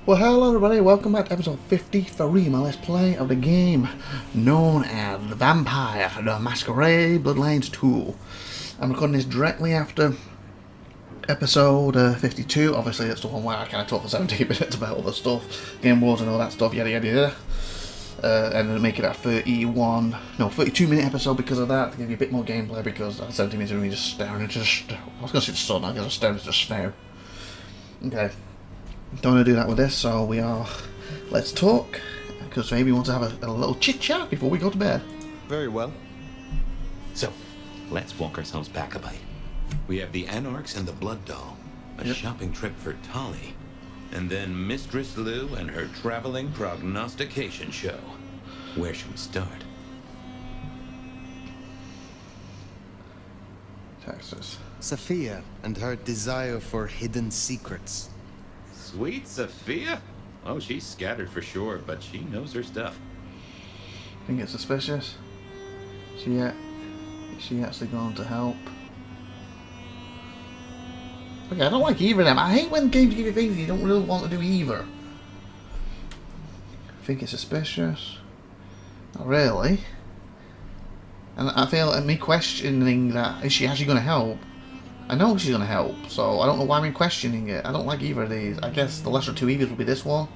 Well, hello everybody, welcome back to episode 53, my let's play of the game known as Vampire, the Masquerade Bloodlines 2. I'm recording this directly after episode 52, obviously that's the one where I kind of talk for 17 minutes about all the stuff, game wars and all that stuff, yada yada yada. And then make it a 32 minute episode because of that, to give you a bit more gameplay, because 17 minutes of me just staring into I was going to say the sun, I guess I'm staring into the snow. Okay. Don't want to do that with this, so let's talk, because maybe we want to have a little chit chat before we go to bed. Very well. So, let's walk ourselves back a bite. We have the Anarchs and the Blood Doll, a shopping trip for Tolly, and then Mistress Lou and her traveling prognostication show. Where should we start? Texas. Sophia and her desire for hidden secrets. Sweet Sophia? Oh, she's scattered for sure, but she knows her stuff. Think it's suspicious? Is she actually going to help? Okay, I don't like either of them. I hate when games give you things you don't really want to do either. Think it's suspicious? Not really. And I feel me questioning that, is she actually going to help? I know she's going to help, so I don't know why I'm questioning it. I don't like either of these. I guess the lesser two evils would be this one.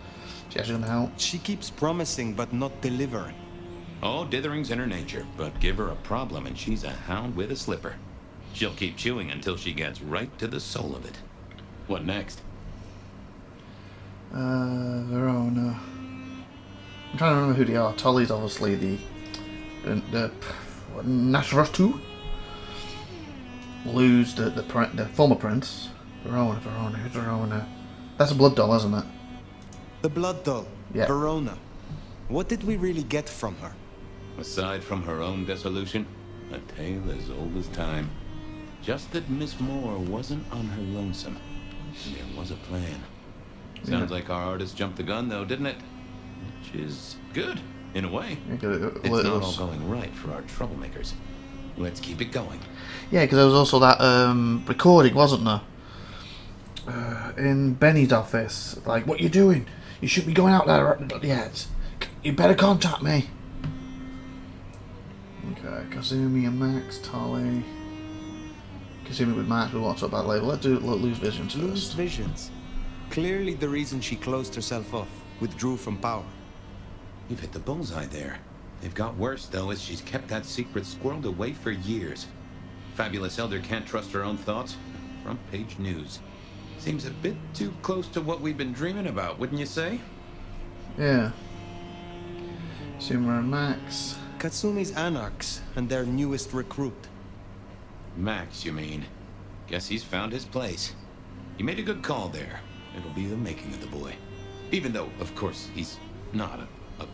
She's actually going to help. She keeps promising but not delivering. Oh, dithering's in her nature, but give her a problem and she's a hound with a slipper. She'll keep chewing until she gets right to the soul of it. What next? Verona. I'm trying to remember who they are. Tully's obviously the Nasratu. Lou's the former prince. Verona. Who's Verona? That's a blood doll, isn't it? The Blood Doll. Yeah. Verona. What did we really get from her? Aside from her own dissolution, a tale as old as time. Just that Miss Moore wasn't on her lonesome. There was a plan. Sounds like our artist jumped the gun, though, didn't it? Which is good, in a way. It's not all going right for our troublemakers. Let's keep it going. Yeah, because there was also that recording, wasn't there? In Benny's office. Like, what you doing? You should be going out there yet. You better contact me. Okay, Kazumi and Max, Tolly. Kazumi with Max, we want to talk about later. Let's do Lou's visions first. Lou's visions. Clearly the reason she closed herself off, withdrew from power. You've hit the bullseye there. They've got worse, though, as she's kept that secret squirreled away for years. Fabulous Elder can't trust her own thoughts. Front page news. Seems a bit too close to what we've been dreaming about, wouldn't you say? Yeah. Summer and Max. Katsumi's Anarchs and their newest recruit. Max, you mean? Guess he's found his place. You made a good call there. It'll be the making of the boy. Even though, of course, he's not a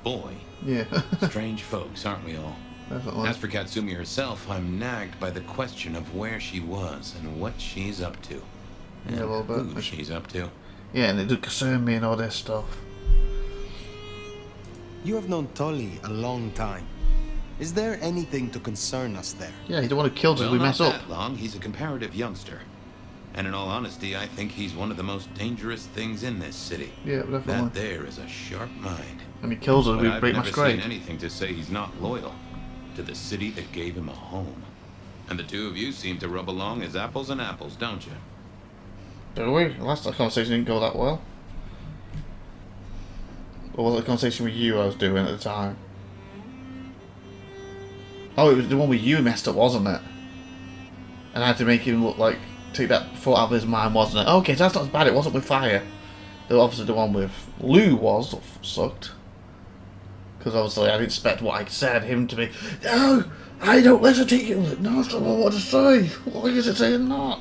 boy. Yeah. Strange folks, aren't we all? Definitely. As for Katsumi herself, I'm nagged by the question of where she was and what she's up to. Yeah, a little bit. Who she's up to. Yeah, and it did concern me and all this stuff. You have known Tolly a long time. Is there anything to concern us there? Yeah, he don't want to kill us if we mess not up. that long. He's a comparative youngster. And in all honesty, I think he's one of the most dangerous things in this city. Yeah, definitely. That there is a sharp mind. And he kills us, But we I've break never Masquerade. seen anything to say he's not loyal to the city that gave him a home. And the two of you seem to rub along as apples and apples, don't you? Do we? Last conversation didn't go that well. Or was it a conversation with you I was doing at the time? Oh, it was the one with you messed up, wasn't it? And I had to make him look like, take that thought out of his mind, wasn't it? Okay, so that's not as bad, it wasn't with fire. Obviously the one with Lou sucked. Because obviously I didn't expect what I said, him to be, no, I don't listen to you. No, that's not what I want to say. Why is it saying that?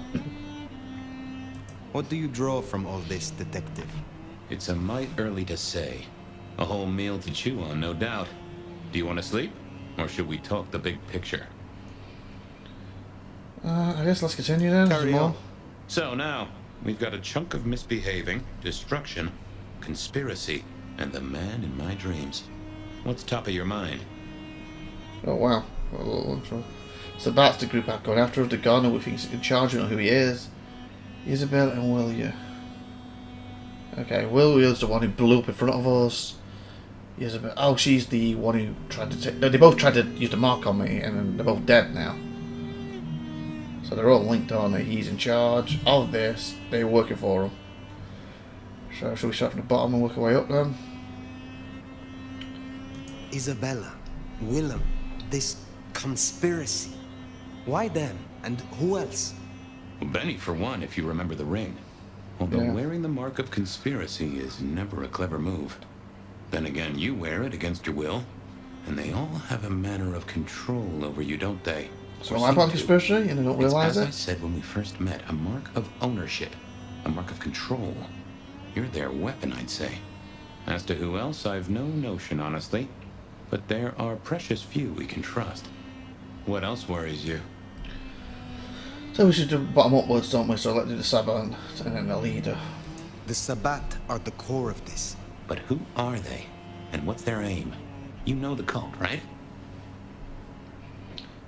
What do you draw from all this, detective? It's a mite early to say. A whole meal to chew on, no doubt. Do you want to sleep? Or should we talk the big picture? I guess let's continue then. Carry on. So now, we've got a chunk of misbehaving, destruction, conspiracy, and the man in my dreams. What's top of your mind? Oh wow. So that's the group I've gone after. The gardener we think is in charge, we don't know who he is. Isabel and William. Okay, Will is the one who blew up in front of us. Oh, she's the one who tried to take... They both tried to use the mark on me, and then they're both dead now. So they're all linked on it. He's in charge of this. They're working for him. So should we start from the bottom and work our way up then? Isabella, Willem, this conspiracy. Why them? And who else? Well, Benny, for one, if you remember the ring. Although Yeah. wearing the mark of conspiracy is never a clever move. Then again, you wear it against your will. And they all have a manner of control over you, don't they? So Or am I seem part of to. conspiracy and I don't realise It's as I it? said when we first met, a mark of ownership. A mark of control. You're their weapon, I'd say. As to who else, I've no notion, honestly. But there are precious few we can trust. What else worries you? So we should do bottom upwards, don't we? So let's do the Saban and then the leader. The Sabbat are the core of this. But who are they? And what's their aim? You know the cult, right?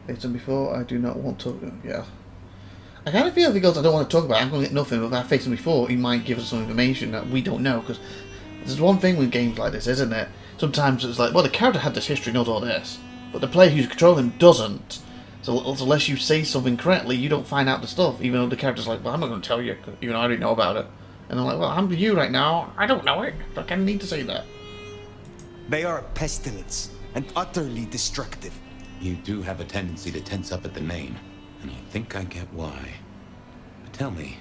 It's done before, I do not want to... Yeah. I kind of feel if he goes, I don't want to talk about it, I'm going to get nothing. But if I face him before, he might give us some information that we don't know. Because there's one thing with games like this, isn't it? Sometimes it's like, well, the character had this history, knows all this. But the player who's controlling him doesn't. So unless you say something correctly, you don't find out the stuff. Even though the character's like, well, I'm not going to tell you, even though I already know about it. And I'm like, well, I'm with you right now. I don't know it. I kind of need to say that. They are a pestilence and utterly destructive. You do have a tendency to tense up at the name, and I think I get why. But tell me,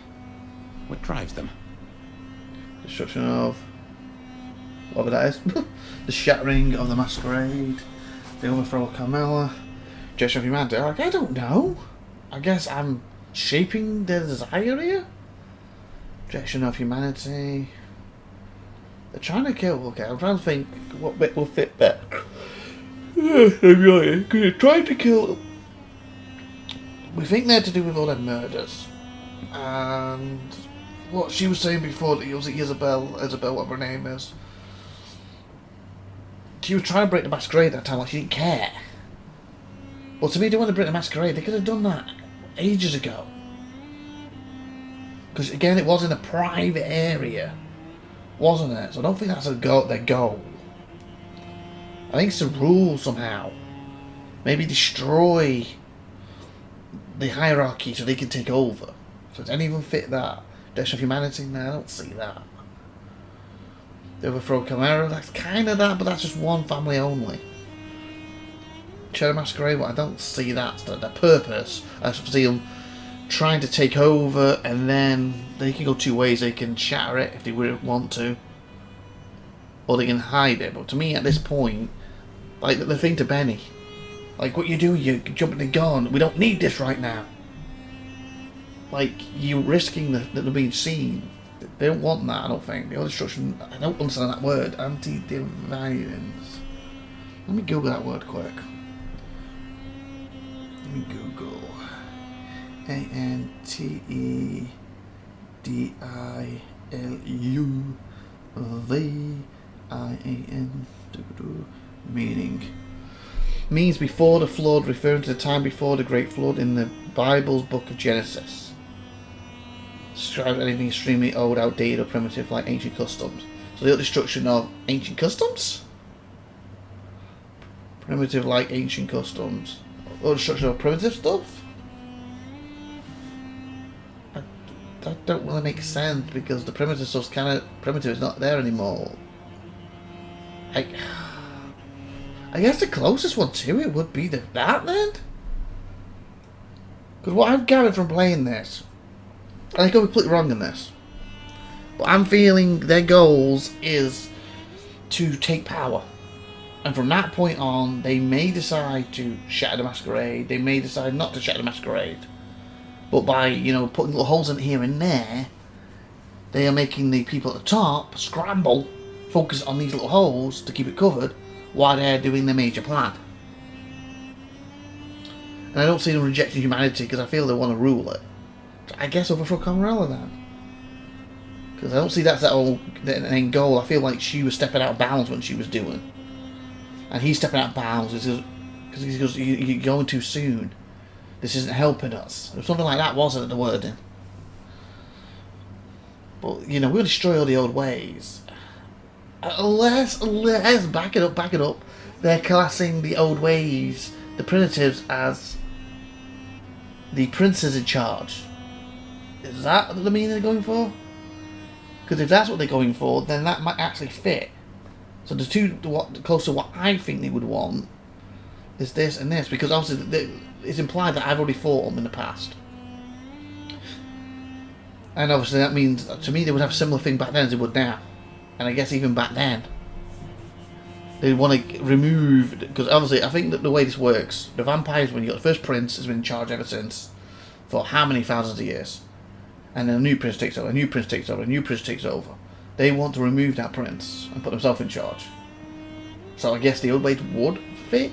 what drives them? Destruction of... whatever that is. The shattering of the Masquerade. The overthrow of Carmella. Gesture of humanity. Like, I don't know. I guess I'm shaping their desire here? Rejection of humanity. They're trying to kill... Okay, I'm trying to think what bit will fit better. They're trying to kill... We think they're to do with all their murders. And... what she was saying before, that it was Isabel, whatever her name is. She was trying to break the Masquerade that time, like she didn't care. Well, to me, they want to break the Masquerade. They could have done that ages ago. Because, again, it was in a private area. Wasn't it? So I don't think that's their goal. I think it's a rule somehow. Maybe destroy the hierarchy so they can take over. So does any even fit that? Death of humanity? No, I don't see that. The overthrow Chimera, that's kind of that, but that's just one family only. Shadow Masquerade, well, I don't see that. The purpose. I see them trying to take over, and then they can go two ways. They can shatter it if they really want to, or they can hide it. But to me, at this point, like the thing to Benny, like what you do, you're jumping the gun. We don't need this right now. Like you're risking that they're being seen. They don't want that. I don't think the destruction. I don't understand that word. Anti-dividends. Let me Google that word quick. Let me Google ANTEDILUVIAN meaning. Means before the flood, referring to the time before the Great Flood in the Bible's book of Genesis. Describes anything extremely old, outdated, or primitive like ancient customs. So the destruction of ancient customs? Primitive like ancient customs. Or destruction of primitive stuff? That don't really make sense because the primitive stuff's kind of primitive. It's not there anymore. I guess the closest one to it would be that then. Because what I've gathered from playing this, and I could be completely wrong in this, but I'm feeling their goals is to take power. And from that point on, they may decide to shatter the Masquerade. They may decide not to shatter the Masquerade. But by, putting little holes in here and there, they are making the people at the top scramble, focus on these little holes to keep it covered, while they're doing the major plan. And I don't see them rejecting humanity because I feel they want to rule it. So I guess overthrow Camarilla then. Because I don't see that's the end goal. I feel like she was stepping out of bounds when she was doing. And he's stepping out of bounds because he goes, you're going too soon. This isn't helping us. Or something like that, wasn't it, the wording? But, you know, we'll destroy all the old ways. Let's back it up. They're classing the old ways, the primitives, as the princes in charge. Is that the meaning they're going for? Because if that's what they're going for, then that might actually fit. So the two, close to what I think they would want, is this and this. Because obviously it's implied that I've already fought them in the past. And obviously that means, to me, they would have a similar thing back then as they would now. And I guess even back then, they want to remove, because obviously I think that the way this works, the vampires, when you got the first prince, has been in charge ever since, for how many thousands of years. And then a new prince takes over, a new prince takes over, a new prince takes over. They want to remove that prince and put themselves in charge. So I guess the old ways would fit.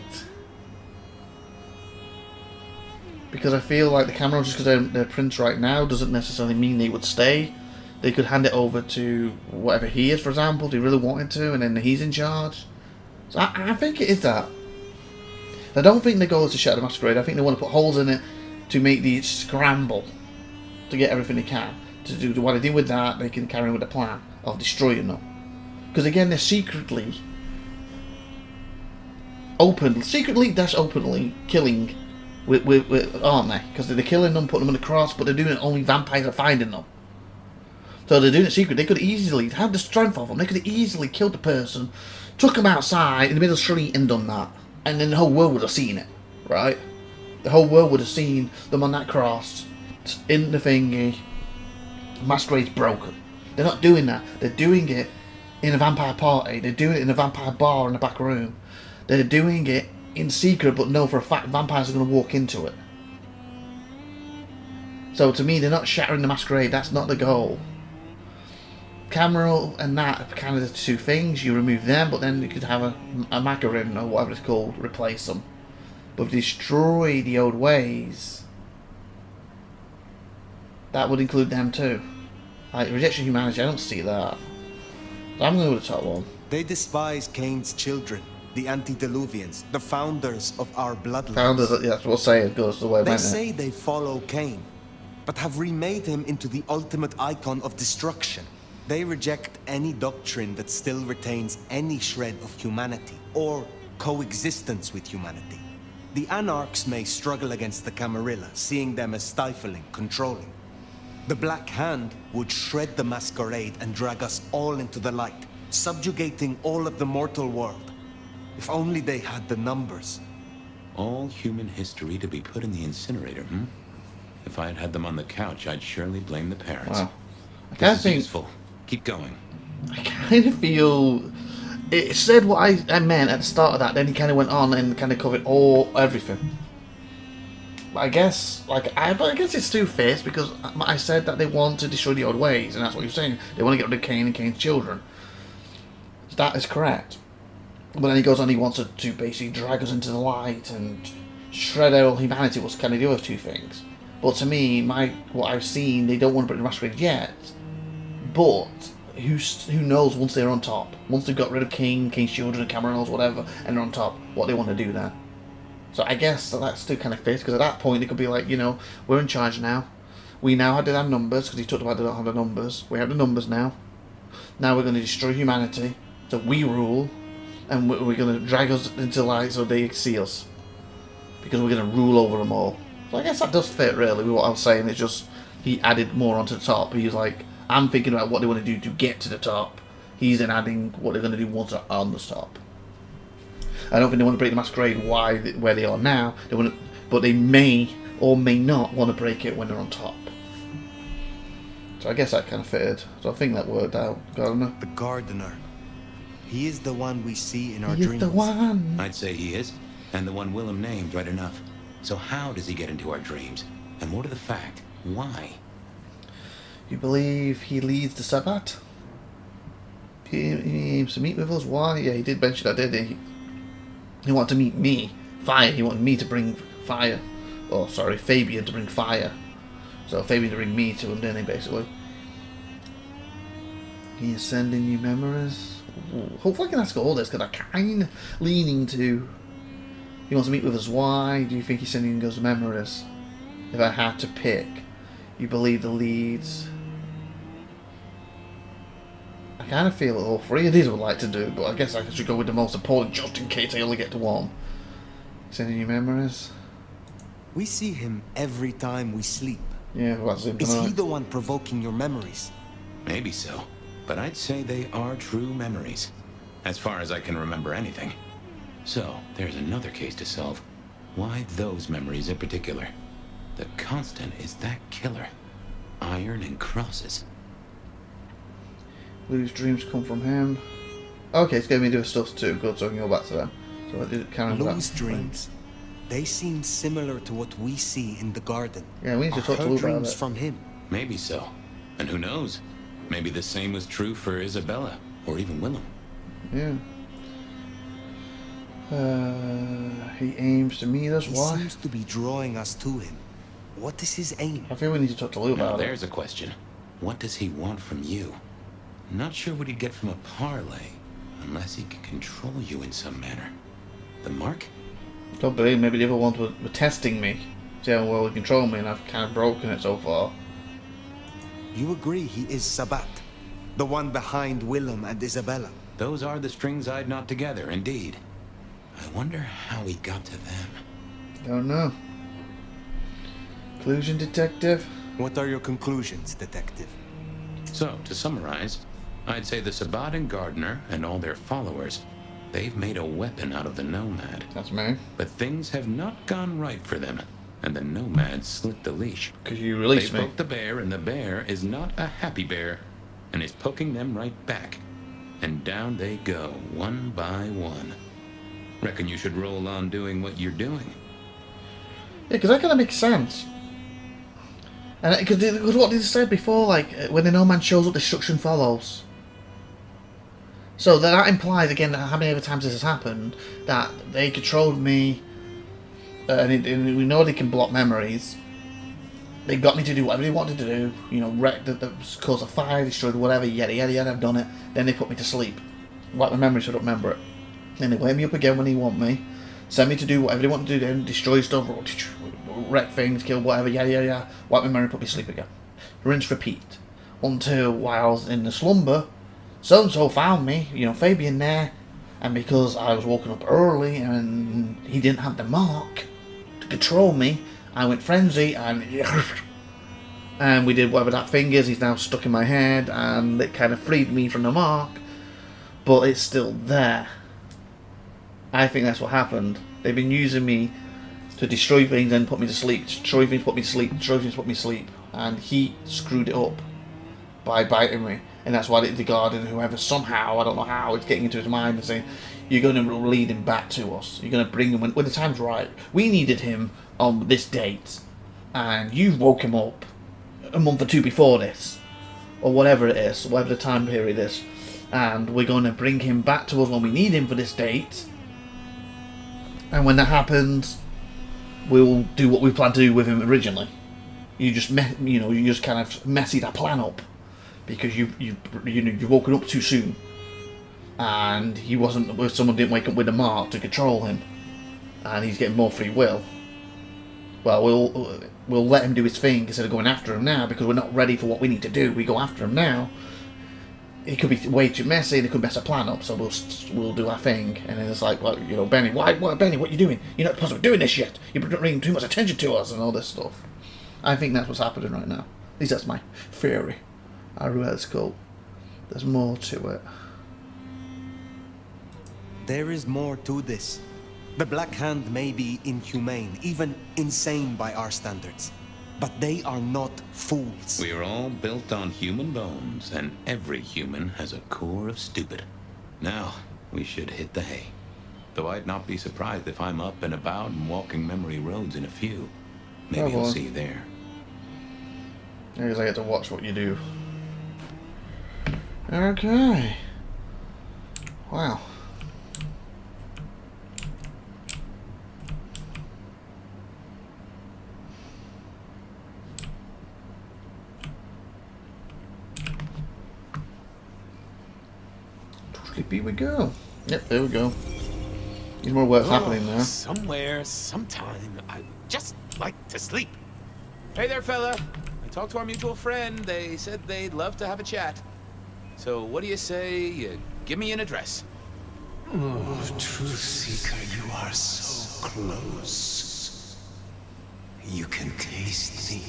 Because I feel like the Camerons, just because they're prince right now, doesn't necessarily mean they would stay. They could hand it over to whatever he is, for example, if they really wanted to, and then he's in charge. So I think it is that. I don't think the goal is to shatter the Masquerade. I think they want to put holes in it to make the scramble to get everything they can. To do what they do with that, they can carry on with the plan of destroying them. Because again, they're secretly openly killing with aren't they? Because they're killing them, putting them on the cross, but they're doing it only vampires are finding them. So they're doing it secret. They could easily have the strength of them. They could have easily killed the person, took them outside in the middle of the street and done that. And then the whole world would have seen it, right? The whole world would have seen them on that cross, in the thingy. Masquerade's broken. They're not doing that. They're doing it in a vampire party. They're doing it in a vampire bar in the back room. They're doing it in secret, but know for a fact vampires are going to walk into it. So to me, they're not shattering the Masquerade. That's not the goal. Camera and that are kind of the two things. You remove them, but then you could have a Macarin or whatever it's called replace them. But destroy the old ways. That would include them too. Like rejection of humanity, I don't see that. So I'm going to go with the top one. They despise Cain's children, the antediluvians, the founders of our bloodlines. Founders, yeah, that's what I'm saying. It goes the way They say they follow Cain, but have remade him into the ultimate icon of destruction. They reject any doctrine that still retains any shred of humanity, or coexistence with humanity. The Anarchs may struggle against the Camarilla, seeing them as stifling, controlling. The Black Hand would shred the Masquerade and drag us all into the light, subjugating all of the mortal world. If only they had the numbers. All human history to be put in the incinerator, hmm? If I had had them on the couch, I'd surely blame the parents. Wow. I kind of think... useful. Keep going. I kind of feel... It said what I meant at the start of that, then he kind of went on and kind of covered everything. But I guess, I guess it's two-faced, because I said that they want to destroy the old ways, and that's what you're saying. They want to get rid of Cain and Cain's children. So that is correct. But then he goes on, he wants to basically drag us into the light and shred out all humanity, was kind of the other two things. But to me, what I've seen, they don't want to break the Masquerade yet. But who knows once they're on top? Once they've got rid of Cain's children and Camerons, whatever, and they're on top, what they want to do then. So I guess that still kind of fits, because at that point it could be like, you know, we're in charge now. We now had our numbers, because he talked about they don't have the numbers. We have the numbers now. Now we're going to destroy humanity. So we rule. And we're going to drag us into light so they see us. Because we're going to rule over them all. So I guess that does fit, really, with what I was saying. It's just, he added more onto the top. He was like, I'm thinking about what they want to do to get to the top. He's then adding what they're going to do once they're on the top. I don't think they want to break the Masquerade where they are now. They want to, but they may or may not want to break it when they're on top. So I guess that kind of fitted. So I think that worked out. Gardener. The Gardener. He is the one we see in our He dreams. is the one. I'd say he is, and the one Willem named right enough. So how does he get into our dreams? And more to the fact, why? You believe he leads the Sabbat? He aims to meet with us? Why? Yeah, he did mention that, didn't he? He wanted to meet me. Fire. He wanted me to bring fire. Oh, sorry, Fabian to bring fire. So Fabian to bring me to him, didn't he, basically? He is sending you memories. Ooh, hopefully I can ask all this, because I'm kind of leaning to... He wants to meet with us. Why do you think he's sending those memories? If I had to pick, you believe the leads... kind of feel all three of these I would like to do, but I guess I should go with the most important just in case I only get to one. Is any new memories? We see him every time we sleep. Yeah, well, that's him Is he tonight. the one provoking your memories? Maybe so, but I'd say they are true memories, as far as I can remember anything. So, there's another case to solve. Why those memories in particular? The constant is that killer. Iron and crosses. Lou's dreams come from him. Okay, it's getting me to do stuff too. Good, so I can go back to them. So I did kind of Lou's dreams. They seem similar to what we see in the garden. Yeah, we need to talk to Her Lou about dreams it. from him. Maybe so. And who knows? Maybe the same was true for Isabella, or even Willem. Yeah. He aims to meet us. He Why? seems to be drawing us to him. What is his aim? I feel we need to talk to Lou Now about it. there's a question. What does he want from you? Not sure what he'd get from a parlay, unless he can control you in some manner. The mark? Don't believe maybe the other ones were testing me. See how well he control me, and I've kind of broken it so far. You agree he is Sabat, the one behind Willem and Isabella. Those are the strings I'd knot together, indeed. I wonder how he got to them. Don't know. Conclusion, detective. What are your conclusions, detective? So, to summarize, I'd say the Sabat and Gardner and all their followers, they've made a weapon out of the Nomad. That's me. But things have not gone right for them, and the Nomad slipped the leash. Because you released They me. broke the bear, and the bear is not a happy bear, and is poking them right back. And down they go, one by one. Reckon you should roll on doing what you're doing. Yeah, because that kind of makes sense. And because what they said before, like when the no man shows up, destruction follows. So that implies again that how many other times this has happened that they controlled me, and we know they can block memories. They got me to do whatever they wanted to do. You know, wreck cause a fire, destroyed whatever, yada yada yada. I've done it. Then they put me to sleep, wipe my memory so I don't remember it. Then they wake me up again when they want me, send me to do whatever they want to do, then destroy stuff, wreck things, kill whatever, yada yada yada, wipe my memory, put me to sleep again. Rinse, repeat. Until while I was in the slumber, so-and-so found me, you know, Fabian there, and because I was woken up early and he didn't have the mark to control me, I went frenzy and we did whatever that thing is. He's now stuck in my head and it kind of freed me from the mark, but it's still there. I think that's what happened. They've been using me to destroy things and put me to sleep, destroy things, put me to sleep, destroy things, put me to sleep, and he screwed it up by biting me. And that's why the guard and whoever somehow, I don't know how, it's getting into his mind and saying, you're going to lead him back to us. You're going to bring him when the time's right. We needed him on this date, and you woke him up a month or two before this, or whatever it is, whatever the time period is, and we're going to bring him back to us when we need him for this date. And when that happens, we'll do what we planned to do with him originally. You just you just kind of messy that plan up because you've woken up too soon, and he wasn't. Someone didn't wake up with a mark to control him, and he's getting more free will. Well, we'll let him do his thing instead of going after him now because we're not ready for what we need to do. We go after him now. It could be way too messy and it could mess a plan up, so we'll do our thing. And then it's like, well, you know, Benny, Benny, what are you doing? You're not supposed to be doing this yet. You're bringing too much attention to us and all this stuff. I think that's what's happening right now. At least that's my theory. I don't know what it's called. There's more to it. There is more to this. The Black Hand may be inhumane, even insane by our standards. But they are not fools. We are all built on human bones, and every human has a core of stupid. Now, we should hit the hay. Though I'd not be surprised if I'm up and about and walking memory roads in a few. Maybe Oh, I'll boy. see you there. I guess I get to watch what you do. Okay. Wow. Sleepy we go. Yep, there we go. There's more work happening there. Somewhere, sometime, I'd just like to sleep. Hey there, fella. I talked to our mutual friend. They said they'd love to have a chat. So what do you say you give me an address? Oh, Truth Seeker, you are so close. You can taste me.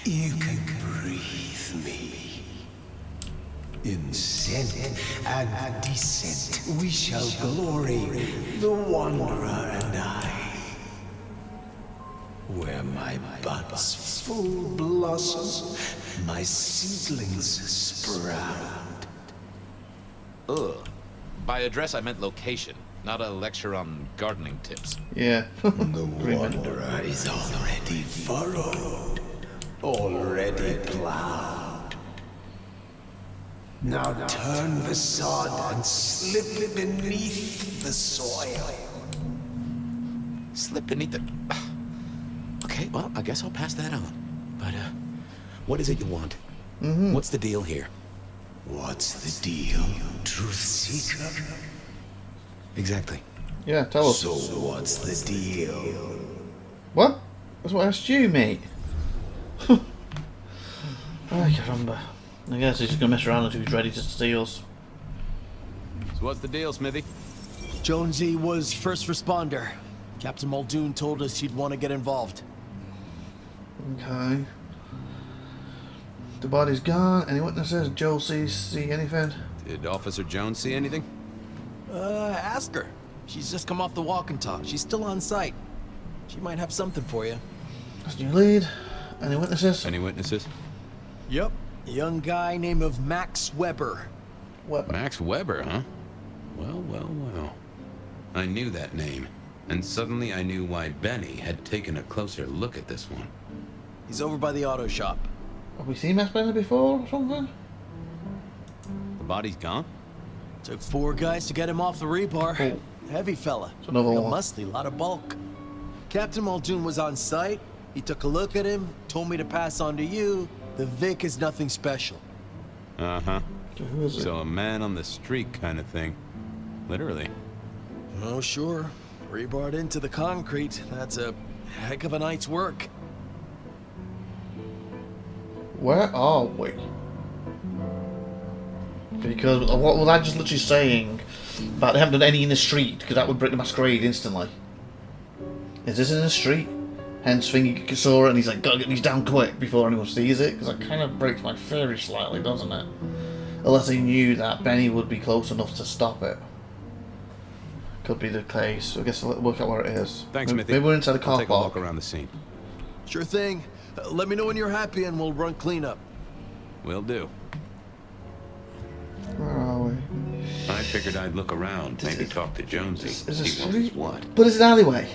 You can breathe me. In scent and descent, we shall glory, the Wanderer and I. Where my buds full blossom, my seedlings sprout. Ugh. By address, I meant location, not a lecture on gardening tips. Yeah. The Wanderer is already furrowed, already plowed. Now turn the sod and slip beneath the soil. Slip beneath the... Okay, well, I guess I'll pass that on. But, what is it you want? What's the deal here? What's the deal, Truth Seeker? Exactly. Yeah, tell us. So what's the deal? What? That's what I asked you, mate. Oh, caramba. I guess he's just gonna mess around until he's ready to steal us. So what's the deal, Smithy? Jonesy was first responder. Captain Muldoon told us he'd want to get involved. Okay. The body's gone. Any witnesses? Joel see anything? Did Officer Jones see anything? Ask her. She's just come off the walk and talk. She's still on site. She might have something for you. That's your lead. Any witnesses? Any witnesses? Yep. A young guy named of Max Weber. What? Max Weber, huh? Well, well, well. I knew that name, and suddenly I knew why Benny had taken a closer look at this one. He's over by the auto shop. Have we seen Max Bender before or something? The body's gone? Took 4 guys to get him off the rebar. Oh. Heavy fella. It's another Like a one. musty, lot of bulk. Captain Muldoon was on site. He took a look at him, told me to pass on to you. The Vic is nothing special. Uh-huh. So who is it? So a man on the street kind of thing. Literally. Oh, sure. Rebarred into the concrete. That's a heck of a night's work. Where are we? Because what was I just literally saying about they haven't done any in the street? Because that would break the Masquerade instantly. Is this in the street? Hence, Thingy saw it and he's like, gotta get these down quick before anyone sees it. Because that kind of breaks my theory slightly, doesn't it? Unless he knew that Benny would be close enough to stop it. Could be the case. So I guess we'll work out where it is. Thanks, Smithy. Maybe we're inside the I'll car take a look park. around the scene. Sure thing. Let me know when you're happy and we'll run cleanup. Will do. Where are we? I figured I'd look around, maybe talk to Jonesy, Is this see what street? is what. But it's an alleyway.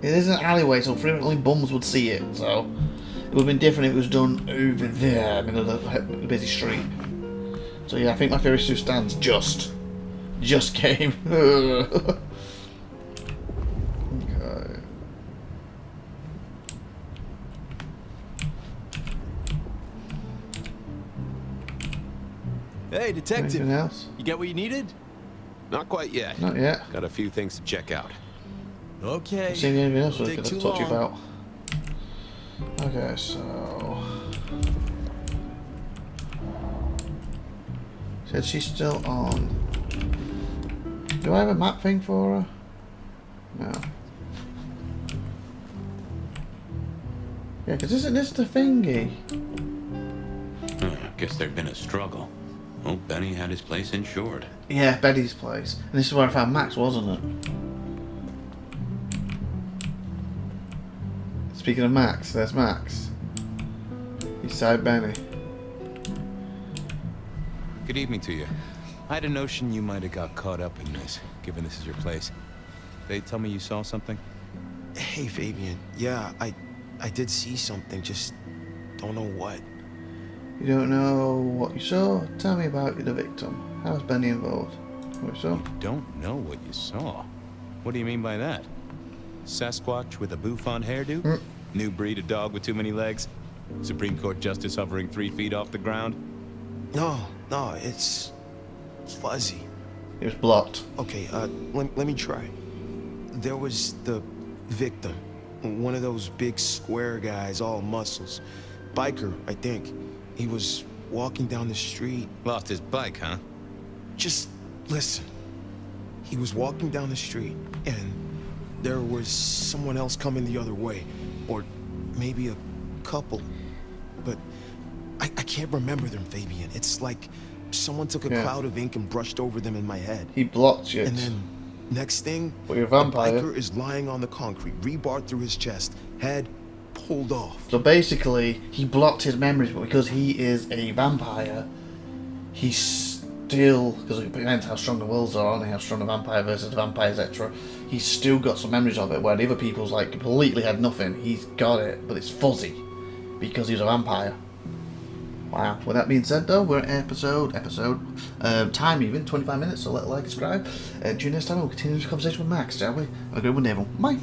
It is an alleyway, so frequently bums would see it. So it would have been different if it was done over there, in the busy street. So yeah, I think my theory still stands. Just came. Okay. Hey, detective. Anything else? You get what you needed? Not quite yet. Not yet. Got a few things to check out. Okay. Seen anything else I Take could too talk to you long. about? Okay, so said she's still on. Do I have a map thing for her? No. Yeah, because isn't this the thingy? Guess there'd been a struggle. Well, Benny had his place insured. Yeah, Betty's place. And this is where I found Max, wasn't it? Speaking of Max, there's Max. Beside Benny. Good evening to you. I had a notion you might have got caught up in this, given this is your place. They tell me you saw something? Hey, Fabian. Yeah, I did see something, just don't know what. You don't know what you saw? Tell me about the victim. How's Benny involved? What you saw? Don't know what you saw. What do you mean by that? Sasquatch with a bouffant hairdo? New breed of dog with too many legs? Supreme Court justice hovering 3 feet off the ground? No, it's fuzzy. It was blocked. Okay, let me try. There was the victim. One of those big square guys, all muscles. Biker, I think. He was walking down the street. Lost his bike, huh? Just listen. He was walking down the street, and there was someone else coming the other way. Or maybe a couple. But I can't remember them, Fabian. It's like someone took a cloud of ink and brushed over them in my head. He blocked it. And then, next thing, But you're a the vampire. biker is lying on the concrete, rebarred through his chest, head pulled off. So basically, he blocked his memories, but because he is a vampire, he's still, because it depends how strong the wolves are, and how strong a vampire versus a vampire, etc. He's still got some memories of it, where the other people's like completely had nothing. He's got it, but it's fuzzy because he's a vampire. Wow. With that being said, though, we're at episode, time even, 25 minutes, so like, subscribe. Tune in next time, we'll continue this conversation with Max, shall we? Have a good one, Neville. Bye.